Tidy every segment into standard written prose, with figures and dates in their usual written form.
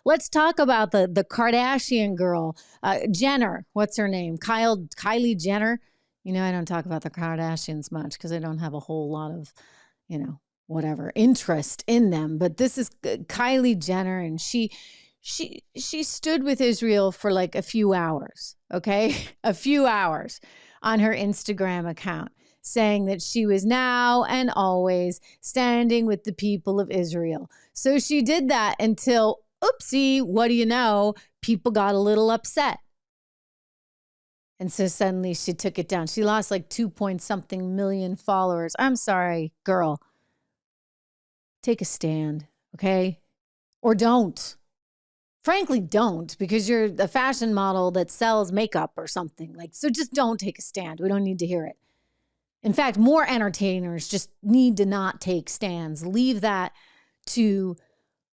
Let's talk about the Kardashian girl, Jenner. What's her name? Kylie Jenner. You know, I don't talk about the Kardashians much because I don't have a whole lot of, whatever interest in them. But this is Kylie Jenner, and she stood with Israel for like a few hours, okay? A few hours on her Instagram account, saying that she was now and always standing with the people of Israel. So she did that until, oopsie, what do you know? People got a little upset. And so suddenly she took it down. She lost like 2-point-something million followers. I'm sorry, girl. Take a stand, okay? Or don't. Frankly, don't, because you're a fashion model that sells makeup or something. So just don't take a stand. We don't need to hear it. In fact, more entertainers just need to not take stands. Leave that to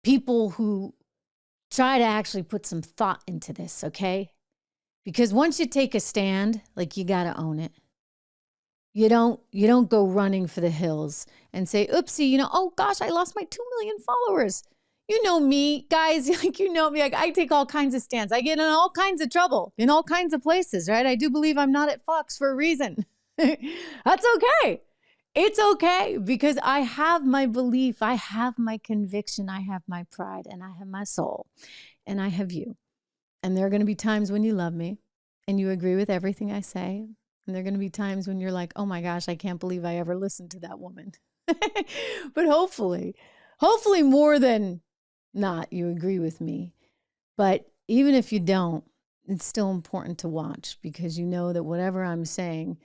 people who try to actually put some thought into this, okay? Because once you take a stand, you got to own it. You don't go running for the hills and say, oopsie, oh gosh, I lost my 2 million followers. You know me, guys, you know me. I take all kinds of stands. I get in all kinds of trouble in all kinds of places, right? I do believe I'm not at Fox for a reason. That's okay. It's okay because I have my belief. I have my conviction. I have my pride and I have my soul and I have you. And there are going to be times when you love me and you agree with everything I say. And there are going to be times when you're like, oh my gosh, I can't believe I ever listened to that woman. But hopefully more than not, you agree with me. But even if you don't, it's still important to watch because you know that whatever I'm saying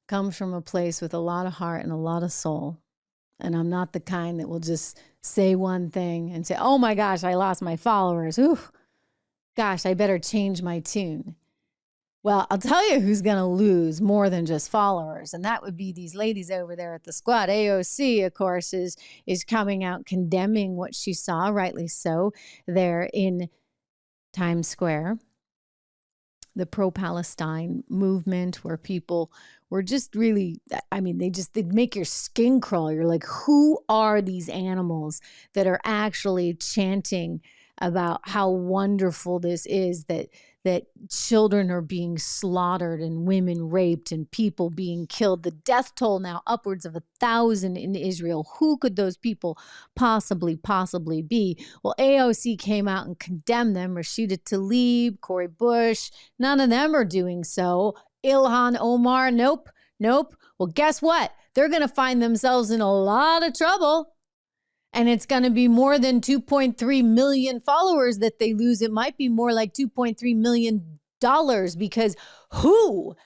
comes from a place with a lot of heart and a lot of soul. And I'm not the kind that will just say one thing and say, oh my gosh, I lost my followers. Ooh, gosh, I better change my tune. Well, I'll tell you who's going to lose more than just followers, and that would be these ladies over there at the squad. AOC, of course, is coming out condemning what she saw, rightly so, there in Times Square. The pro-Palestine movement where people were just really, they'd make your skin crawl. You're like, who are these animals that are actually chanting about how wonderful this is, that children are being slaughtered and women raped and people being killed. The death toll now upwards of 1,000 in Israel. Who could those people possibly be? Well, AOC came out and condemned them. Rashida Tlaib, Cori Bush, none of them are doing so. Ilhan Omar, nope. Well, guess what? They're going to find themselves in a lot of trouble. And it's going to be more than 2.3 million followers that they lose. It might be more like $2.3 million because who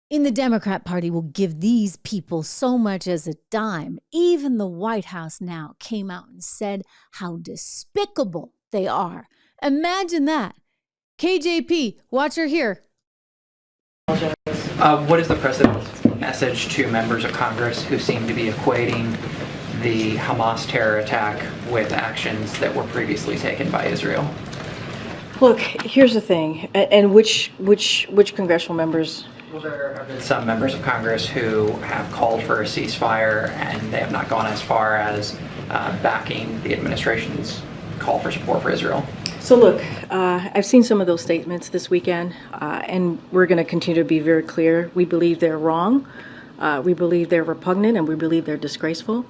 in the Democrat Party will give these people so much as a dime? Even the White House now came out and said how despicable they are. Imagine that. KJP, watch her here. What is the president's message to members of Congress who seem to be equating the Hamas terror attack with actions that were previously taken by Israel? Look, here's the thing, and which congressional members? Well, there have been some members of Congress who have called for a ceasefire, and they have not gone as far as backing the administration's call for support for Israel. So look, I've seen some of those statements this weekend, and we're going to continue to be very clear. We believe they're wrong, we believe they're repugnant, and we believe they're disgraceful.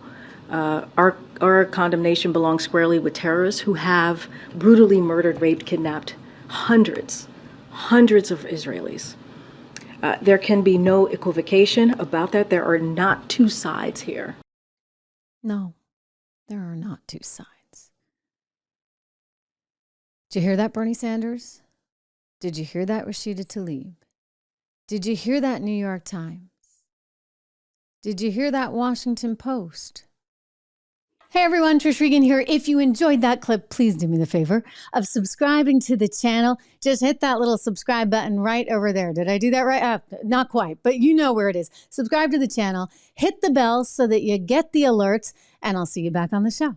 Our condemnation belongs squarely with terrorists who have brutally murdered, raped, kidnapped hundreds of Israelis. There can be no equivocation about that. There are not two sides here. No, there are not two sides. Did you hear that, Bernie Sanders? Did you hear that, Rashida Tlaib? Did you hear that, New York Times? Did you hear that, Washington Post? Hey everyone, Trish Regan here. If you enjoyed that clip, please do me the favor of subscribing to the channel. Just hit that little subscribe button right over there. Did I do that right? Not quite, but you know where it is. Subscribe to the channel, hit the bell so that you get the alerts, and I'll see you back on the show.